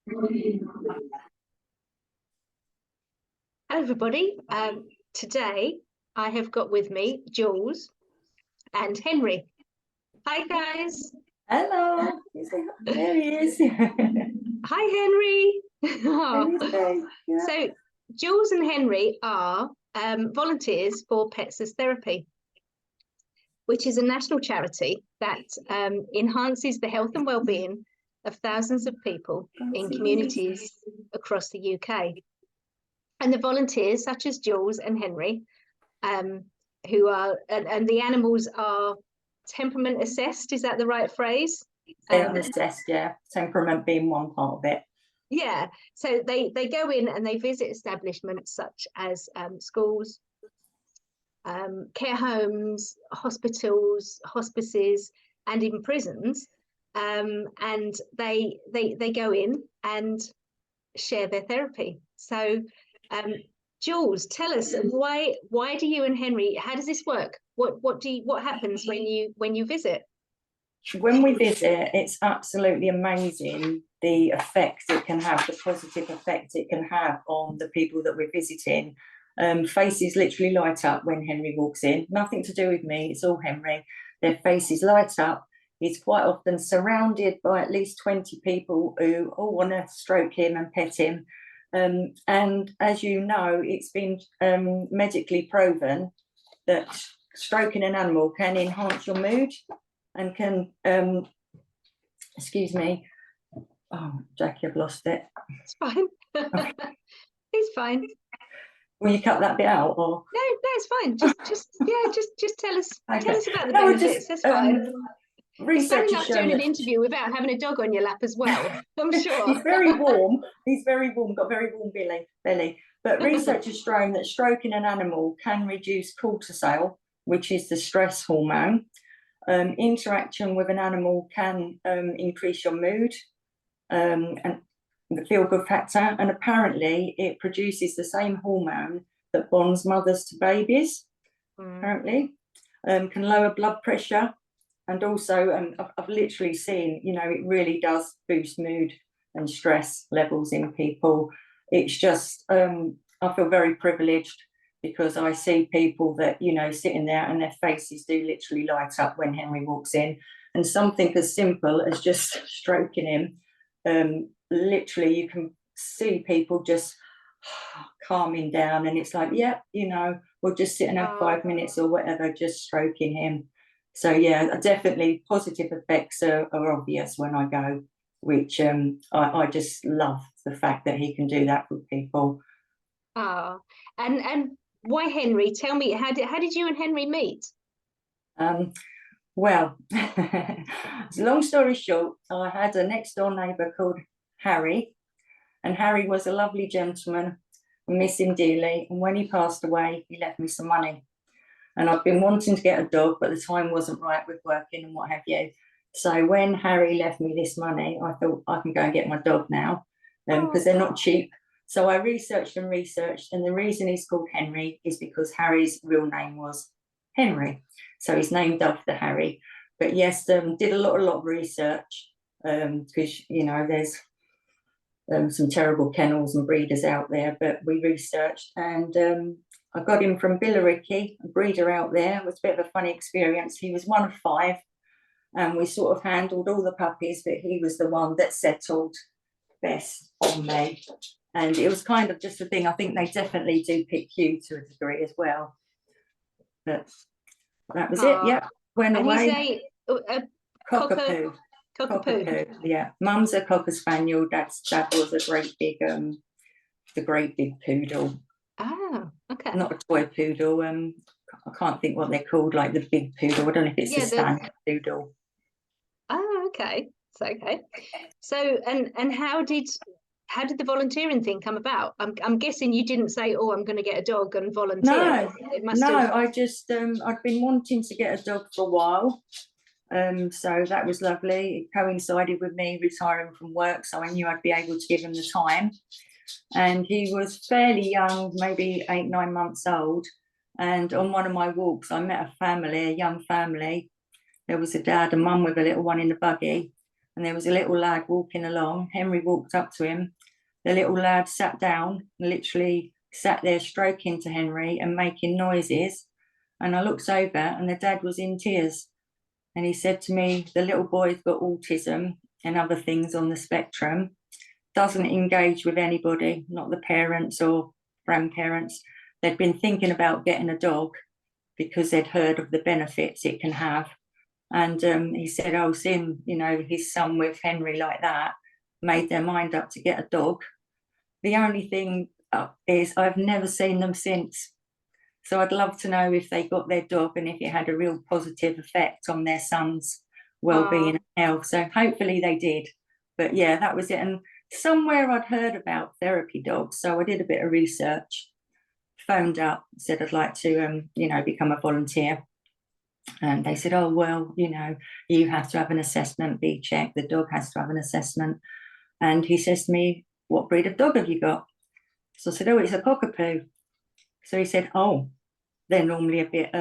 Hello, everybody. Today I have got with me Jules and Henry. Hi, guys. Hello. There he is. Hi, Henry. Yeah. So, Jules and Henry are volunteers for Pets as Therapy, which is a national charity that enhances the health and well-being of thousands of people in communities across the UK. And the volunteers, such as Jules and Henry, who are, and the animals are temperament assessed. Is that the right phrase? Assessed, yeah. Temperament being one part of it. Yeah. So they go in and they visit establishments such as schools, care homes, hospitals, hospices, and even prisons. And they go in and share their therapy. So Jules, tell us why do you and Henry, how does this work? What happens when you visit? When we visit, it's absolutely amazing the effect it can have, the positive effect it can have on the people that we're visiting. Faces literally light up when Henry walks in. Nothing to do with me, it's all Henry. Their faces light up. He's quite often surrounded by at least 20 people who all want to stroke him and pet him. And as you know, it's been medically proven that stroking an animal can enhance your mood and can, excuse me, oh, Jackie, I've lost it. It's fine. Okay. It's fine. Will you cut that bit out, or no, it's fine. Just tell us about the benefits. That's fine. Research is doing an interview without having a dog on your lap as well. I'm sure. He's very warm. He's very warm. Got very warm belly. But research has shown that stroking an animal can reduce cortisol, which is the stress hormone. Interaction with an animal can increase your mood and the feel-good factor, and apparently it produces the same hormone that bonds mothers to babies. Apparently, can lower blood pressure, and also I've literally seen, it really does boost mood and stress levels in people. It's just I feel very privileged, because I see people that, sitting there and their faces do literally light up when Henry walks in. And something as simple as just stroking him, literally you can see people just calming down, and it's like, yeah, we'll just sit and have 5 minutes or whatever, just stroking him. So yeah, definitely positive effects are obvious when I go, which I just love the fact that he can do that with people. And why Henry? Tell me, how did you and Henry meet? Well, long story short, I had a next door neighbour called Harry, and Harry was a lovely gentleman. I miss him dearly, and when he passed away, he left me some money. And I've been wanting to get a dog, but the time wasn't right with working and what have you. So when Harry left me this money, I thought I can go and get my dog now, because they're not cheap. So I researched, and the reason he's called Henry is because Harry's real name was Henry. So he's named after Harry. But yes, did a lot of research, because, there's some terrible kennels and breeders out there, but we researched, and I got him from Billericay, a breeder out there. It was a bit of a funny experience. He was one of 5, and we sort of handled all the puppies, but he was the one that settled best on me. And it was kind of just a thing. I think they definitely do pick you to a degree as well. But that was it. Yeah, went away. He's a cockapoo. Cockapoo. Yeah, Mum's a Cocker Spaniel. Dad was a great big, the great big poodle. Oh, okay. Not a toy poodle. I can't think what they're called, like the big poodle. I don't know if it's the standard poodle. Oh, okay. It's okay. So, and how did the volunteering thing come about? I'm guessing you didn't say, "Oh, I'm going to get a dog and volunteer." I just I'd been wanting to get a dog for a while. So that was lovely. It coincided with me retiring from work, so I knew I'd be able to give him the time. And he was fairly young, maybe 8-9 months old. And on one of my walks, I met a young family. There was a dad and mum with a little one in the buggy. and there was a little lad walking along. Henry walked up to him. The little lad sat down, literally sat there stroking to Henry and making noises. And I looked over and the dad was in tears. And he said to me, the little boy's got autism and other things on the spectrum, doesn't engage with anybody, not the parents or grandparents. They'd been thinking about getting a dog because they'd heard of the benefits it can have. And he said, oh, seeing, you know, his son with Henry like that, made their mind up to get a dog. The only thing is I've never seen them since. So I'd love to know if they got their dog and if it had a real positive effect on their son's well-being and health. So hopefully they did. But yeah, that was it. And somewhere I'd heard about therapy dogs. So I did a bit of research, phoned up, said I'd like to, you know, become a volunteer. And they said, oh, well, you know, you have to have an assessment, be checked. The dog has to have an assessment. And he says to me, what breed of dog have you got? So I said, oh, it's a cockapoo. So he said, oh, they're normally a bit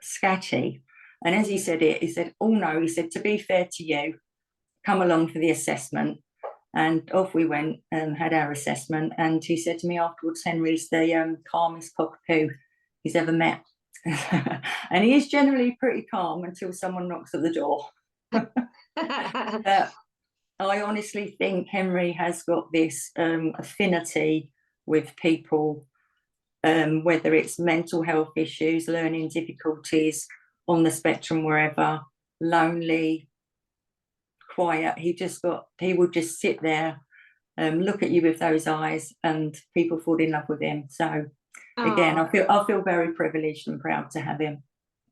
scatty. And as he said it, he said, oh, no, he said, to be fair to you, come along for the assessment. And off we went and had our assessment. And he said to me afterwards, Henry's the calmest cockapoo he's ever met. And he is generally pretty calm until someone knocks at the door. But I honestly think Henry has got this affinity with people, whether it's mental health issues, learning difficulties, on the spectrum, wherever, lonely, quiet. He would just sit there, look at you with those eyes, and people fall in love with him. So again, I feel very privileged and proud to have him.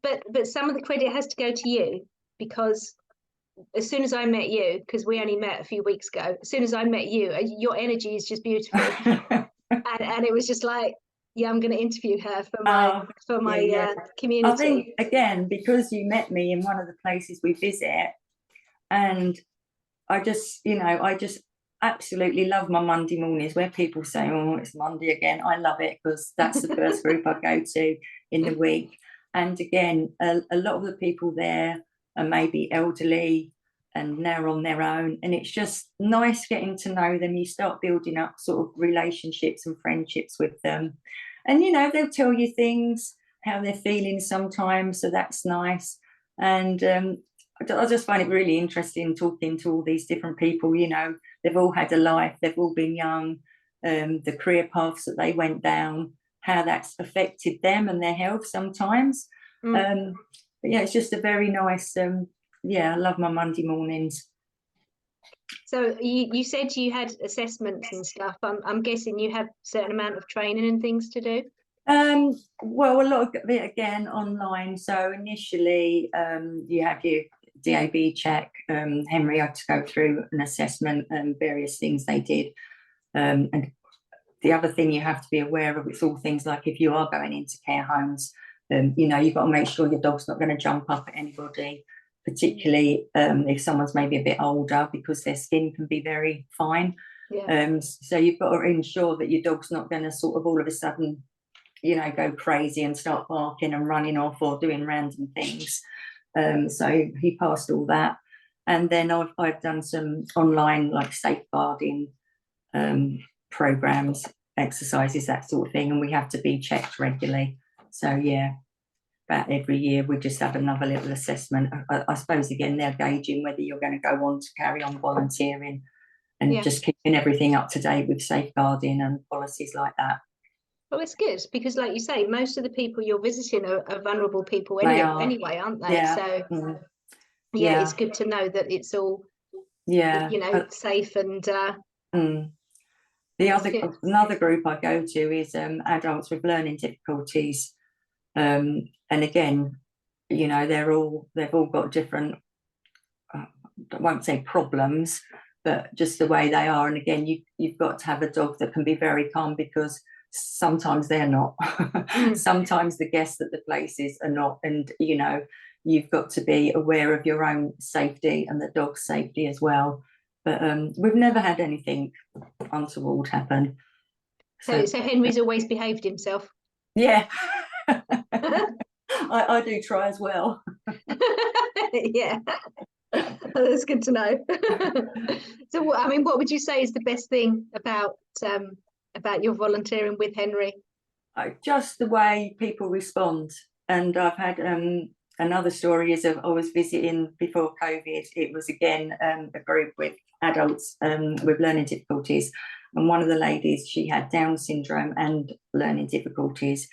But some of the credit has to go to you, because as soon as I met you, because we only met a few weeks ago, as soon as I met you, your energy is just beautiful. and it was just like, yeah, I'm going to interview her for my community. I think, again, because you met me in one of the places we visit, and I just absolutely love my Monday mornings where people say, oh, it's Monday again. I love it because that's the first group I go to in the week. And again, a lot of the people there are maybe elderly and now on their own. And it's just nice getting to know them. You start building up sort of relationships and friendships with them. And, you know, they'll tell you things, how they're feeling sometimes. So that's nice. And I just find it really interesting talking to all these different people. You know, they've all had a life, they've all been young, the career paths that they went down, how that's affected them and their health sometimes. But yeah, it's just a very nice, I love my Monday mornings. So you said you had assessments and stuff. I'm guessing you have a certain amount of training and things to do? Well, a lot of it, again, online. So initially, you have your DAB check. Henry had to go through an assessment and various things they did. And the other thing you have to be aware of, it's all things like if you are going into care homes, you know, you've got to make sure your dog's not going to jump up at anybody, particularly if someone's maybe a bit older, because their skin can be very fine. Yeah. So you've got to ensure that your dog's not going to sort of all of a sudden, you know, go crazy and start barking and running off or doing random things. So he passed all that. And then I've done some online, like, safeguarding programs, exercises, that sort of thing. And we have to be checked regularly. So, yeah, about every year we just have another little assessment. I suppose, again, they're gauging whether you're going to go on to carry on volunteering and just keeping everything up to date with safeguarding and policies like that. Well, it's good because, like you say, most of the people you're visiting are vulnerable people anyway, aren't they? Yeah. So, it's good to know that it's all, you know, safe and. Another group I go to is adults with learning difficulties, and again, you know, they've all got different. I won't say problems, but just the way they are. And again, you've got to have a dog that can be very calm, because sometimes they're not. Sometimes the guests at the places are not, and you know, you've got to be aware of your own safety and the dog's safety as well. But we've never had anything untoward happen. So Henry's always behaved himself. Yeah. I do try as well. Yeah. That's good to know. So, I mean, what would you say is the best thing about your volunteering with Henry? Just the way people respond. And I've had another story is I was visiting before COVID. It was again a group with adults with learning difficulties. And one of the ladies, she had Down syndrome and learning difficulties.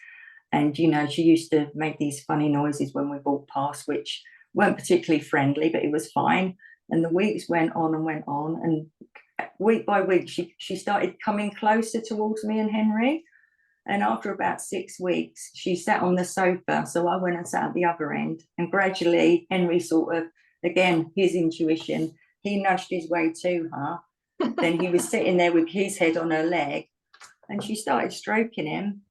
And, you know, she used to make these funny noises when we walked past, which weren't particularly friendly, but it was fine. And the weeks went on and went on. And week by week, she started coming closer towards me and Henry. And after about 6 weeks, she sat on the sofa. So I went and sat at the other end. And gradually, Henry sort of, again, his intuition, he nudged his way to her. Then he was sitting there with his head on her leg. And she started stroking him.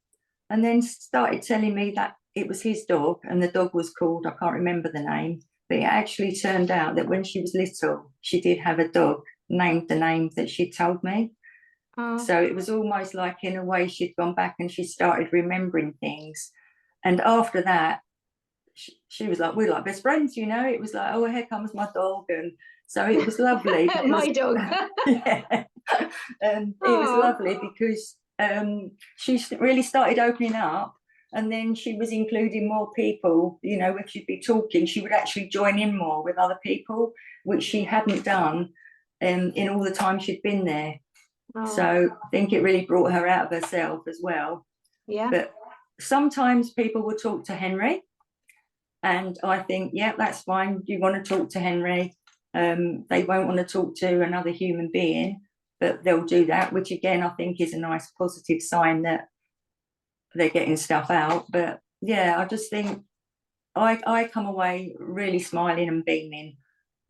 And then started telling me that it was his dog. And the dog was called, I can't remember the name. But it actually turned out that when she was little, she did have a dog named the name that she told me. So it was almost like, in a way, she'd gone back and she started remembering things. And after that, she was like, we're like best friends, you know. It was like, oh, here comes my dog. And so it was lovely. Because, my dog. Yeah. And it was lovely because she really started opening up. And then she was including more people. You know, if she'd be talking, she would actually join in more with other people, which she hadn't done in all the time she'd been there. So I think it really brought her out of herself as well. Yeah. But sometimes people will talk to Henry, and I think, yeah, that's fine. You want to talk to Henry. They won't want to talk to another human being, but they'll do that, which again, I think is a nice positive sign that they're getting stuff out. But yeah, I just think I come away really smiling and beaming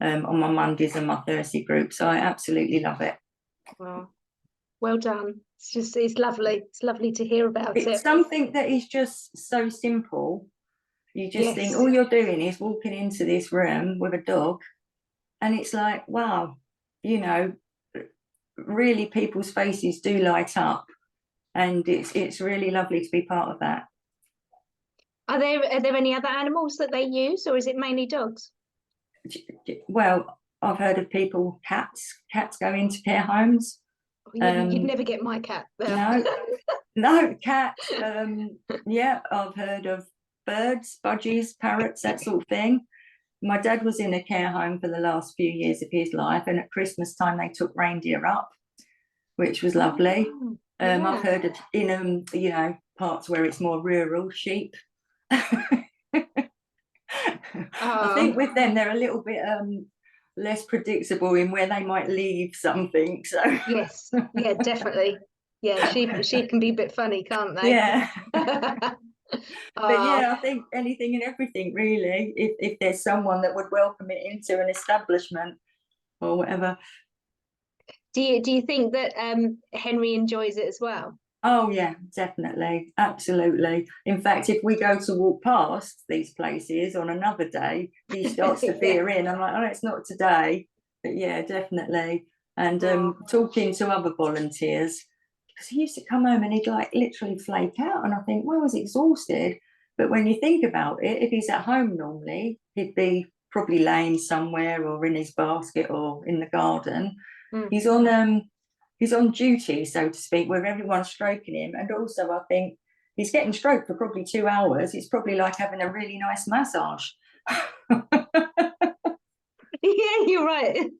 on my Mondays and my Thursday group. So I absolutely love it. Well done. It's lovely. It's lovely to hear about it. It's something that is just so simple. You just think all you're doing is walking into this room with a dog, and it's like, wow, you know, really people's faces do light up, and it's really lovely to be part of that. Are there any other animals that they use, or is it mainly dogs? Well, I've heard of people, cats go into care homes. You'd never get my cat there. No, cats. Yeah, I've heard of birds, budgies, parrots, that sort of thing. My dad was in a care home for the last few years of his life, and at Christmas time they took reindeer up, which was lovely. Yeah. I've heard of in you know, parts where it's more rural, sheep. I think with them they're a little bit less predictable in where they might leave something. So yes, yeah, definitely. Yeah, sheep can be a bit funny, can't they? Yeah. But yeah, I think anything and everything really, if there's someone that would welcome it into an establishment or whatever. Do you think that Henry enjoys it as well? Oh yeah, definitely, absolutely. In fact, if we go to walk past these places on another day, he starts to veer in. I'm like, oh, it's not today. But yeah, definitely. And talking to other volunteers, because he used to come home and he'd like literally flake out, and I think, well, I was exhausted. But when you think about it, if he's at home normally, he'd be probably laying somewhere or in his basket or in the garden. He's on duty, so to speak, where everyone's stroking him. And also I think he's getting stroked for probably 2 hours. It's probably like having a really nice massage. Yeah, you're right.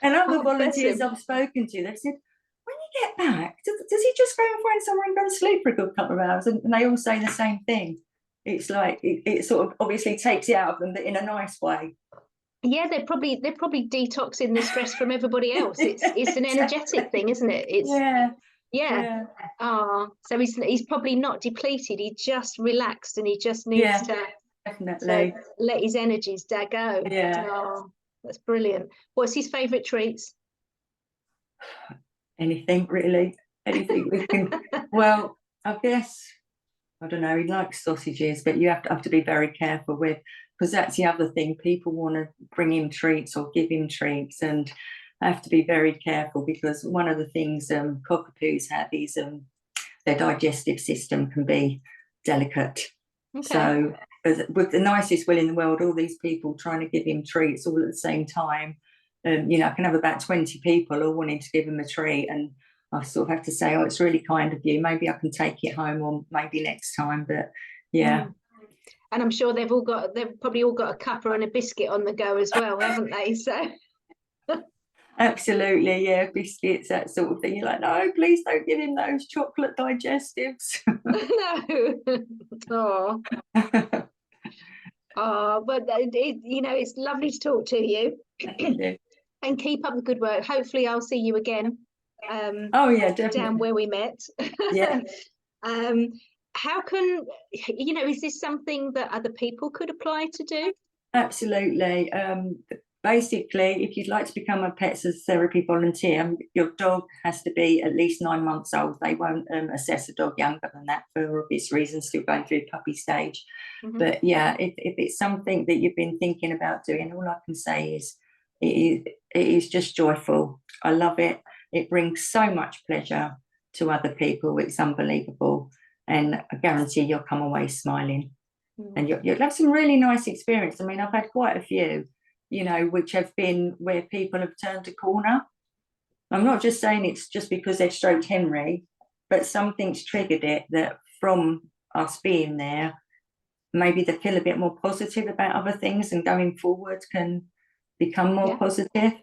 And other volunteers I've spoken to, they've said, when you get back, does he just go and find somewhere and go to sleep for a good couple of hours? And they all say the same thing. It's like it sort of obviously takes it out of them, but in a nice way. Yeah, they're probably detoxing the stress from everybody else. It's an energetic thing, isn't it? It's yeah. So he's probably not depleted. He just relaxed, and he just needs to definitely let his energies go. Yeah. Oh, that's brilliant. What's his favourite treats? Anything really, anything we can. Well, I guess I don't know. He likes sausages, but you have to be very careful with, because that's the other thing. People want to bring him treats or give him treats, and I have to be very careful, because one of the things cockapoos have is their digestive system can be delicate. Okay. So with the nicest will in the world, all these people trying to give him treats all at the same time. You know, I can have about 20 people all wanting to give him a treat, and I sort of have to say, oh, it's really kind of you. Maybe I can take it home, or maybe next time. But yeah. And I'm sure they've probably all got a cuppa and a biscuit on the go as well, haven't they? So absolutely, yeah, biscuits, that sort of thing. You're like, no, please don't give him those chocolate digestives. No. Oh, but you know, it's lovely to talk to you. And keep up the good work. Hopefully I'll see you again. Oh yeah, definitely. Down where we met. Yeah. How can, you know, is this something that other people could apply to do? Absolutely. Basically, if you'd like to become a pets as therapy volunteer, your dog has to be at least 9 months old. They won't assess a dog younger than that for obvious reasons, still going through puppy stage. But yeah, if it's something that you've been thinking about doing, all I can say is it is just joyful. I love it. It brings so much pleasure to other people. It's unbelievable. And I guarantee you'll come away smiling. And you'll have some really nice experience. I mean, I've had quite a few, you know, which have been where people have turned a corner. I'm not just saying it's just because they've stroked Henry, but something's triggered it that from us being there, maybe they feel a bit more positive about other things, and going forward can become more positive.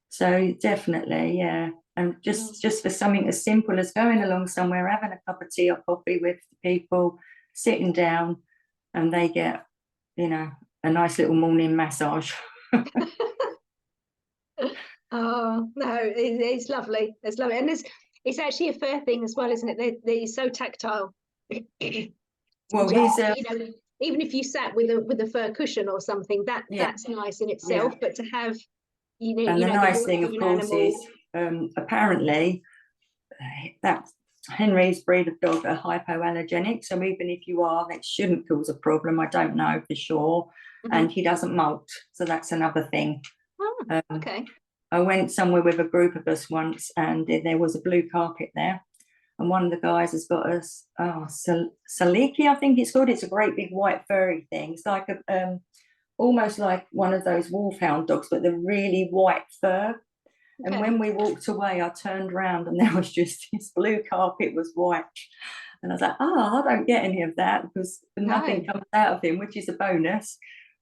So definitely, yeah. And just for something as simple as going along somewhere, having a cup of tea or coffee with people, sitting down, and they get, you know, a nice little morning massage. Oh no, it's lovely. It's lovely, and it's actually a fair thing as well, isn't it? They're so tactile. Well, he's you know, even if you sat with a fur cushion or something, that's nice in itself. But to have, you know, and the nice thing, of course, is apparently that Henry's breed of dog are hypoallergenic. So even if you are, that shouldn't cause a problem. I don't know for sure. And he doesn't molt, so that's another thing. Oh, okay. I went somewhere with a group of us once, and there was a blue carpet there. And one of the guys has got a saliki, I think it's called. It's a great big white furry thing. It's like almost like one of those wolfhound dogs, but the really white fur. Okay. And when we walked away, I turned around and there was just this blue carpet was white. And I was like, I don't get any of that, because nothing comes out of him, which is a bonus.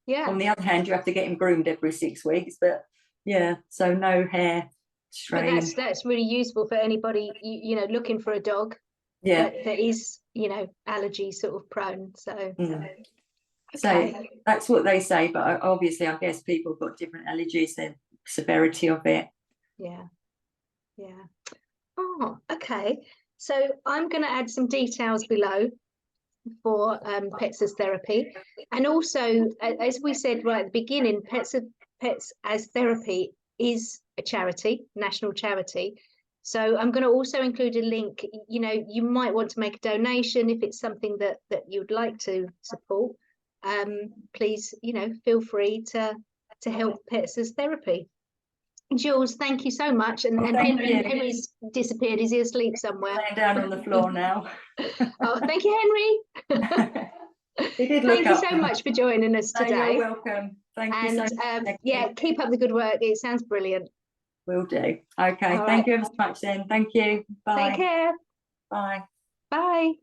Yeah. On the other hand, you have to get him groomed every 6 weeks, but yeah, so no hair. But that's really useful for anybody you know looking for a dog that is, you know, allergy sort of prone. So so that's what they say, but obviously I guess people have got different allergies, the severity of it. Yeah. Oh, okay, so I'm going to add some details below for Pets as Therapy, and also as we said right at the beginning, Pets as Therapy is a charity, national charity. So I'm going to also include a link. You know, you might want to make a donation if it's something that you'd like to support. Please, you know, feel free to help Pets as Therapy. Jules, thank you so much. And Henry's disappeared. Is he asleep somewhere? Laying down on the floor now. Oh, thank you, Henry. He did look Thank you so much for joining us today. You're welcome. Thank you so much. Yeah, keep up the good work. It sounds brilliant. Will do. Okay. Thank you ever so much then. Thank you. Bye. Take care. Bye. Bye.